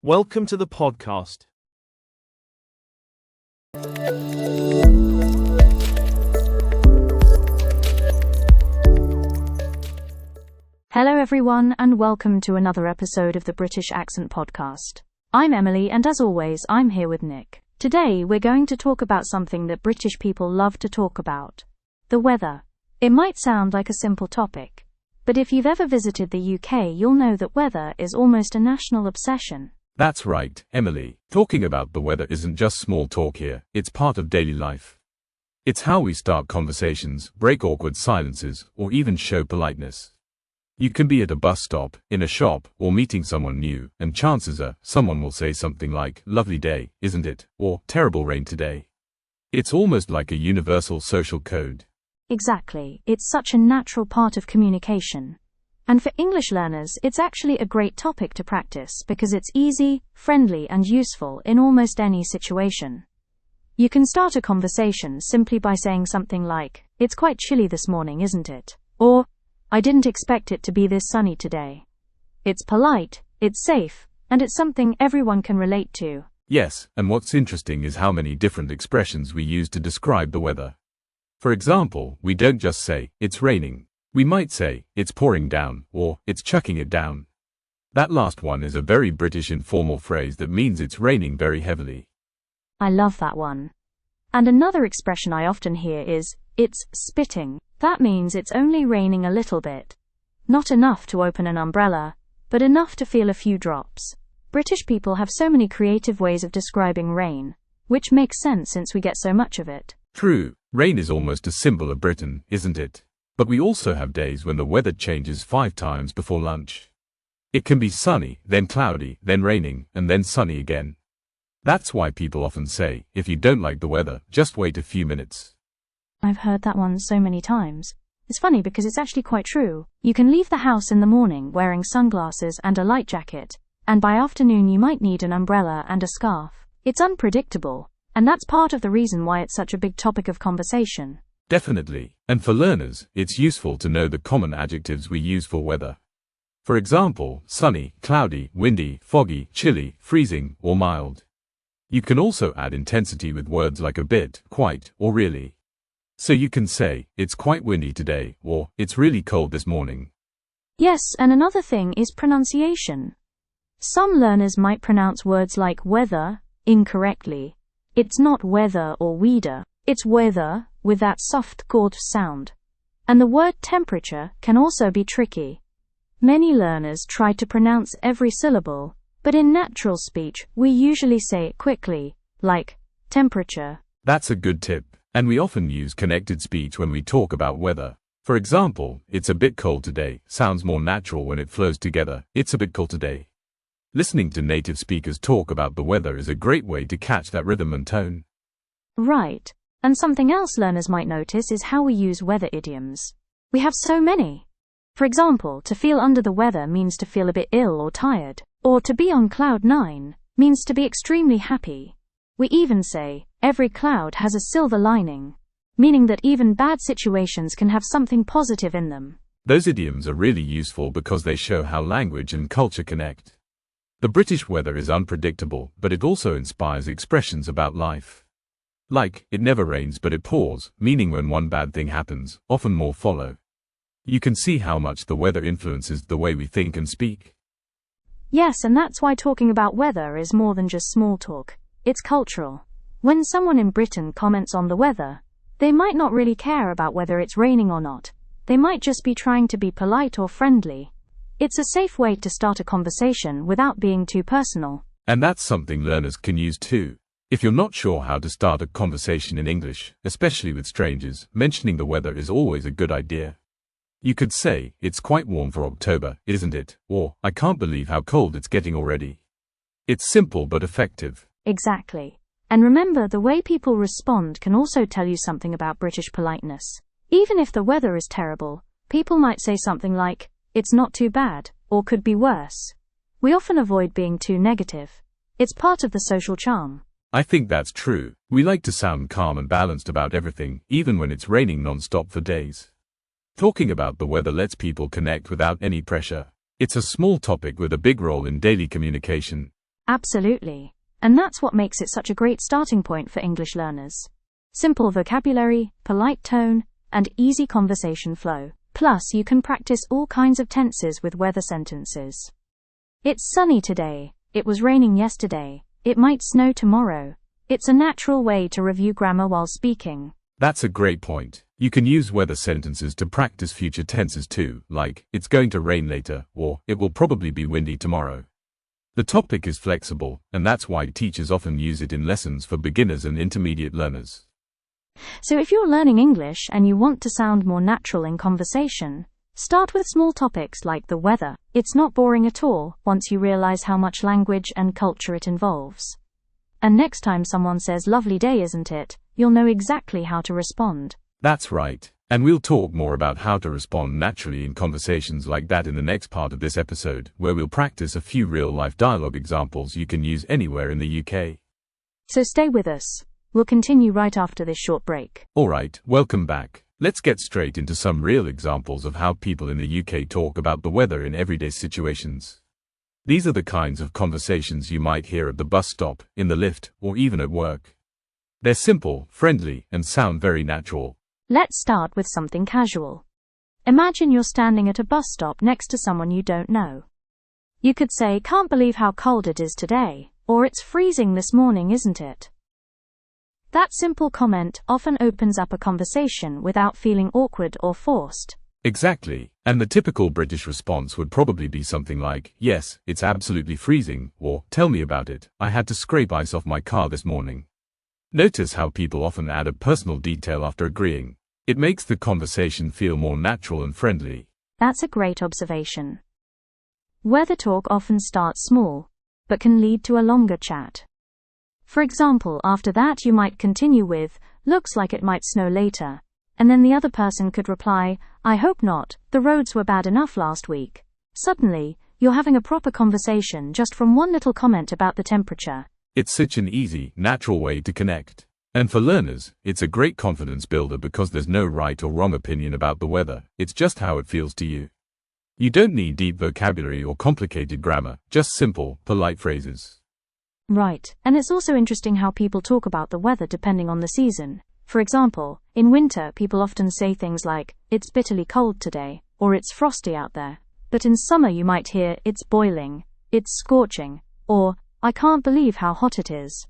Welcome to the podcast. Hello everyone and welcome to another episode of the British Accent Podcast. I'm Emily and as always I'm here with Nick. Today we're going to talk about something that British people love to talk about. The weather. It might sound like a simple topic, but if you've ever visited the UK you'll know that weather is almost a national obsession. That's right, Emily. Talking about the weather isn't just small talk here, it's part of daily life. It's how we start conversations, break awkward silences, or even show politeness. You can be at a bus stop, in a shop, or meeting someone new, and chances are, someone will say something like, "Lovely day, isn't it?" or "Terrible rain today." It's almost like a universal social code. Exactly, it's such a natural part of communication. And for English learners, it's actually a great topic to practice because it's easy, friendly, and useful in almost any situation. You can start a conversation simply by saying something like, "It's quite chilly this morning, isn't it?" Or, "I didn't expect it to be this sunny today." It's polite, it's safe, and it's something everyone can relate to. Yes, and what's interesting is how many different expressions we use to describe the weather. For example, we don't just say, "It's raining." We might say, "It's pouring down," or "It's chucking it down." That last one is a very British informal phrase that means it's raining very heavily. I love that one. And another expression I often hear is, "It's spitting." That means it's only raining a little bit. Not enough to open an umbrella, but enough to feel a few drops. British people have so many creative ways of describing rain, which makes sense since we get so much of it. True, rain is almost a symbol of Britain, isn't it? But we also have days when the weather changes 5 times before lunch. It can be sunny, then cloudy, then raining, and then sunny again. That's why people often say, if you don't like the weather, just wait a few minutes. I've heard that one so many times. It's funny because it's actually quite true. You can leave the house in the morning wearing sunglasses and a light jacket, and by afternoon you might need an umbrella and a scarf. It's unpredictable, and that's part of the reason why it's such a big topic of conversation. Definitely. And for learners, it's useful to know the common adjectives we use for weather. For example, sunny, cloudy, windy, foggy, chilly, freezing, or mild. You can also add intensity with words like a bit, quite, or really. So you can say, "It's quite windy today," or "It's really cold this morning." Yes, and another thing is pronunciation. Some learners might pronounce words like weather incorrectly. It's not weather or weeder, it's weather, with that soft gord sound. And the word temperature can also be tricky. Many learners try to pronounce every syllable, but in natural speech we usually say it quickly, like temperature. That's a good tip, and we often use connected speech when we talk about weather. For example, "It's a bit cold today" sounds more natural when it flows together. "It's a bit cold today." Listening to native speakers talk about the weather is a great way to catch that rhythm and tone. Right. And something else learners might notice is how we use weather idioms. We have so many. For example, to feel under the weather means to feel a bit ill or tired. Or to be on cloud 9 means to be extremely happy. We even say, "Every cloud has a silver lining," meaning that even bad situations can have something positive in them. Those idioms are really useful because they show how language and culture connect. The British weather is unpredictable, but it also inspires expressions about life. Like, "It never rains but it pours," meaning when one bad thing happens, often more follow. You can see how much the weather influences the way we think and speak. Yes, and that's why talking about weather is more than just small talk. It's cultural. When someone in Britain comments on the weather, they might not really care about whether it's raining or not. They might just be trying to be polite or friendly. It's a safe way to start a conversation without being too personal. And that's something learners can use too. If you're not sure how to start a conversation in English, especially with strangers, mentioning the weather is always a good idea. You could say, "It's quite warm for October, isn't it?" Or, "I can't believe how cold it's getting already." It's simple but effective. Exactly. And remember, the way people respond can also tell you something about British politeness. Even if the weather is terrible, people might say something like, "It's not too bad," or "Could be worse." We often avoid being too negative. It's part of the social charm. I think that's true. We like to sound calm and balanced about everything, even when it's raining non-stop for days. Talking about the weather lets people connect without any pressure. It's a small topic with a big role in daily communication. Absolutely. And that's what makes it such a great starting point for English learners. Simple vocabulary, polite tone, and easy conversation flow. Plus, you can practice all kinds of tenses with weather sentences. It's sunny today. It was raining yesterday. It might snow tomorrow. It's a natural way to review grammar while speaking. That's a great point. You can use weather sentences to practice future tenses too, like, it's going to rain later, or, it will probably be windy tomorrow. The topic is flexible, and that's why teachers often use it in lessons for beginners and intermediate learners. So if you're learning English and you want to sound more natural in conversation, start with small topics like the weather. It's not boring at all once you realize how much language and culture it involves. And next time someone says lovely day, isn't it, you'll know exactly how to respond. That's right. And we'll talk more about how to respond naturally in conversations like that in the next part of this episode, where we'll practice a few real-life dialogue examples you can use anywhere in the UK. So stay with us. We'll continue right after this short break. Alright, welcome back. Let's get straight into some real examples of how people in the UK talk about the weather in everyday situations. These are the kinds of conversations you might hear at the bus stop, in the lift, or even at work. They're simple, friendly, and sound very natural. Let's start with something casual. Imagine you're standing at a bus stop next to someone you don't know. You could say, "Can't believe how cold it is today," or "It's freezing this morning, isn't it?" That simple comment often opens up a conversation without feeling awkward or forced. Exactly. And the typical British response would probably be something like, "Yes, it's absolutely freezing," or "Tell me about it. I had to scrape ice off my car this morning." Notice how people often add a personal detail after agreeing. It makes the conversation feel more natural and friendly. That's a great observation. Weather talk often starts small, but can lead to a longer chat. For example, after that you might continue with, "Looks like it might snow later," and then the other person could reply, "I hope not, the roads were bad enough last week." Suddenly, you're having a proper conversation just from one little comment about the temperature. It's such an easy, natural way to connect. And for learners, it's a great confidence builder because there's no right or wrong opinion about the weather, it's just how it feels to you. You don't need deep vocabulary or complicated grammar, just simple, polite phrases. Right, and it's also interesting how people talk about the weather depending on the season. For example, in winter people often say things like, "It's bitterly cold today," or "It's frosty out there." But in summer you might hear, "It's boiling," "It's scorching," or "I can't believe how hot it is."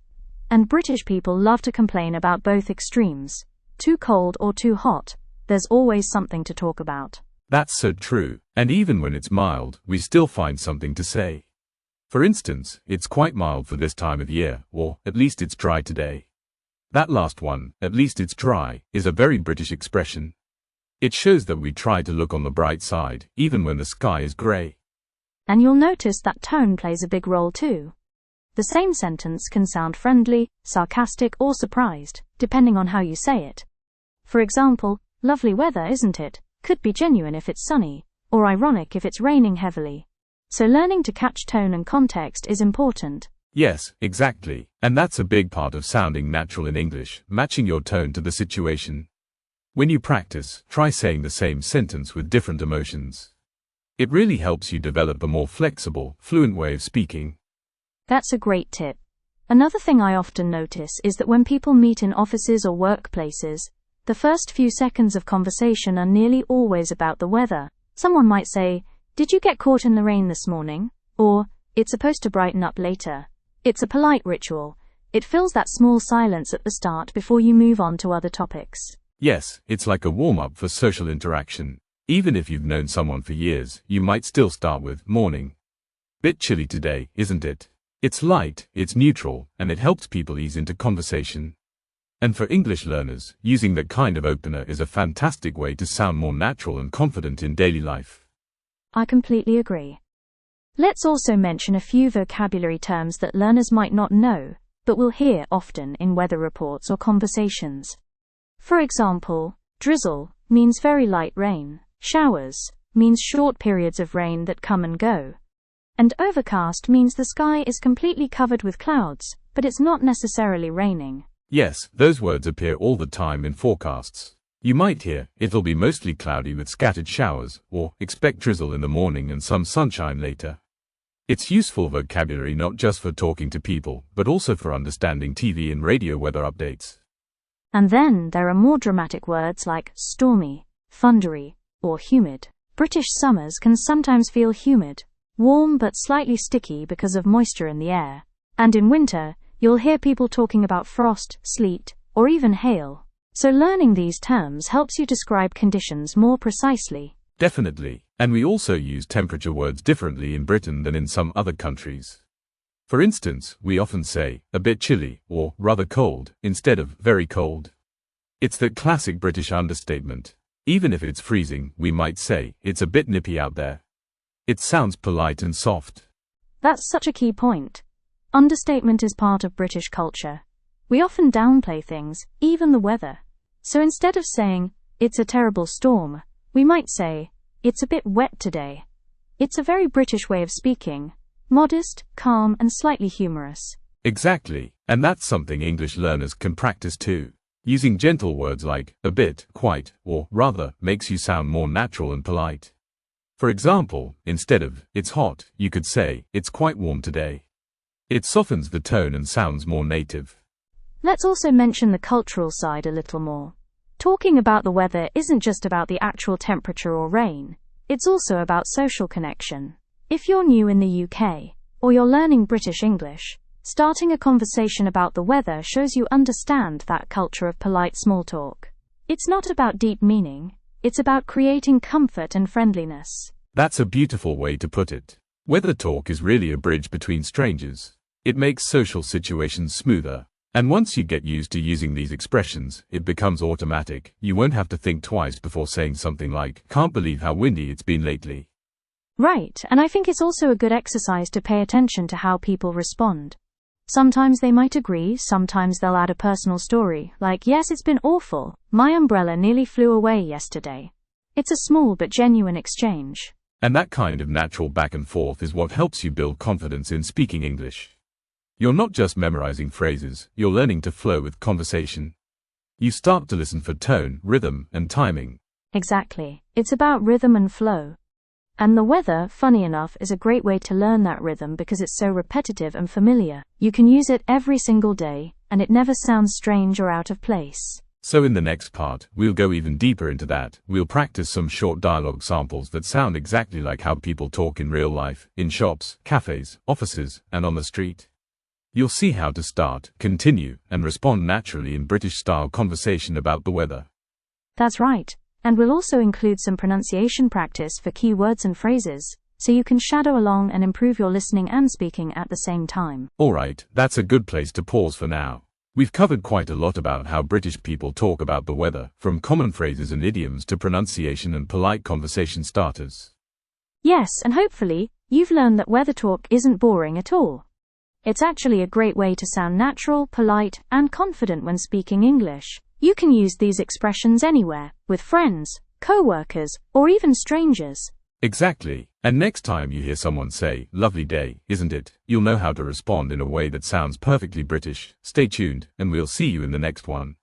And British people love to complain about both extremes. Too cold or too hot, there's always something to talk about. That's so true. And even when it's mild, we still find something to say. For instance, "It's quite mild for this time of year," or "At least it's dry today." That last one, "at least it's dry," is a very British expression. It shows that we try to look on the bright side, even when the sky is grey. And you'll notice that tone plays a big role too. The same sentence can sound friendly, sarcastic, or surprised, depending on how you say it. For example, "Lovely weather, isn't it?" could be genuine if it's sunny, or ironic if it's raining heavily. So learning to catch tone and context is important. Yes, exactly. And that's a big part of sounding natural in English, matching your tone to the situation. When you practice, try saying the same sentence with different emotions. It really helps you develop a more flexible, fluent way of speaking. That's a great tip. Another thing I often notice is that when people meet in offices or workplaces, the first few seconds of conversation are nearly always about the weather. Someone might say, "Did you get caught in the rain this morning?" Or, "It's supposed to brighten up later." It's a polite ritual. It fills that small silence at the start before you move on to other topics. Yes, it's like a warm-up for social interaction. Even if you've known someone for years, you might still start with, "Morning. Bit chilly today, isn't it?" It's light, it's neutral, and it helps people ease into conversation. And for English learners, using that kind of opener is a fantastic way to sound more natural and confident in daily life. I completely agree. Let's also mention a few vocabulary terms that learners might not know, but will hear often in weather reports or conversations. For example, drizzle means very light rain. Showers means short periods of rain that come and go. And overcast means the sky is completely covered with clouds, but it's not necessarily raining. Yes, those words appear all the time in forecasts. You might hear, "It'll be mostly cloudy with scattered showers," or "Expect drizzle in the morning and some sunshine later." It's useful vocabulary not just for talking to people, but also for understanding TV and radio weather updates. And then there are more dramatic words like stormy, thundery, or humid. British summers can sometimes feel humid, warm but slightly sticky because of moisture in the air. And in winter, you'll hear people talking about frost, sleet, or even hail. So learning these terms helps you describe conditions more precisely. Definitely. And we also use temperature words differently in Britain than in some other countries. For instance, we often say, a bit chilly, or rather cold, instead of very cold. It's the classic British understatement. Even if it's freezing, we might say, it's a bit nippy out there. It sounds polite and soft. That's such a key point. Understatement is part of British culture. We often downplay things, even the weather. So instead of saying, it's a terrible storm, we might say, it's a bit wet today. It's a very British way of speaking, modest, calm, and slightly humorous. Exactly, and that's something English learners can practice too. Using gentle words like a bit, quite, or rather makes you sound more natural and polite. For example, instead of it's hot, you could say it's quite warm today. It softens the tone and sounds more native. Let's also mention the cultural side a little more. Talking about the weather isn't just about the actual temperature or rain, it's also about social connection. If you're new in the UK, or you're learning British English, starting a conversation about the weather shows you understand that culture of polite small talk. It's not about deep meaning, it's about creating comfort and friendliness. That's a beautiful way to put it. Weather talk is really a bridge between strangers. It makes social situations smoother. And once you get used to using these expressions, it becomes automatic. You won't have to think twice before saying something like, can't believe how windy it's been lately. Right, and I think it's also a good exercise to pay attention to how people respond. Sometimes they might agree, sometimes they'll add a personal story, like, yes, it's been awful. My umbrella nearly flew away yesterday. It's a small but genuine exchange. And that kind of natural back and forth is what helps you build confidence in speaking English. You're not just memorizing phrases, you're learning to flow with conversation. You start to listen for tone, rhythm, and timing. Exactly. It's about rhythm and flow. And the weather, funny enough, is a great way to learn that rhythm because it's so repetitive and familiar. You can use it every single day, and it never sounds strange or out of place. So in the next part, we'll go even deeper into that. We'll practice some short dialogue samples that sound exactly like how people talk in real life, in shops, cafes, offices, and on the street. You'll see how to start, continue, and respond naturally in British-style conversation about the weather. That's right. And we'll also include some pronunciation practice for key words and phrases, so you can shadow along and improve your listening and speaking at the same time. Alright, that's a good place to pause for now. We've covered quite a lot about how British people talk about the weather, from common phrases and idioms to pronunciation and polite conversation starters. Yes, and hopefully, you've learned that weather talk isn't boring at all. It's actually a great way to sound natural, polite, and confident when speaking English. You can use these expressions anywhere, with friends, coworkers, or even strangers. Exactly. And next time you hear someone say, lovely day, isn't it? You'll know how to respond in a way that sounds perfectly British. Stay tuned, and we'll see you in the next one.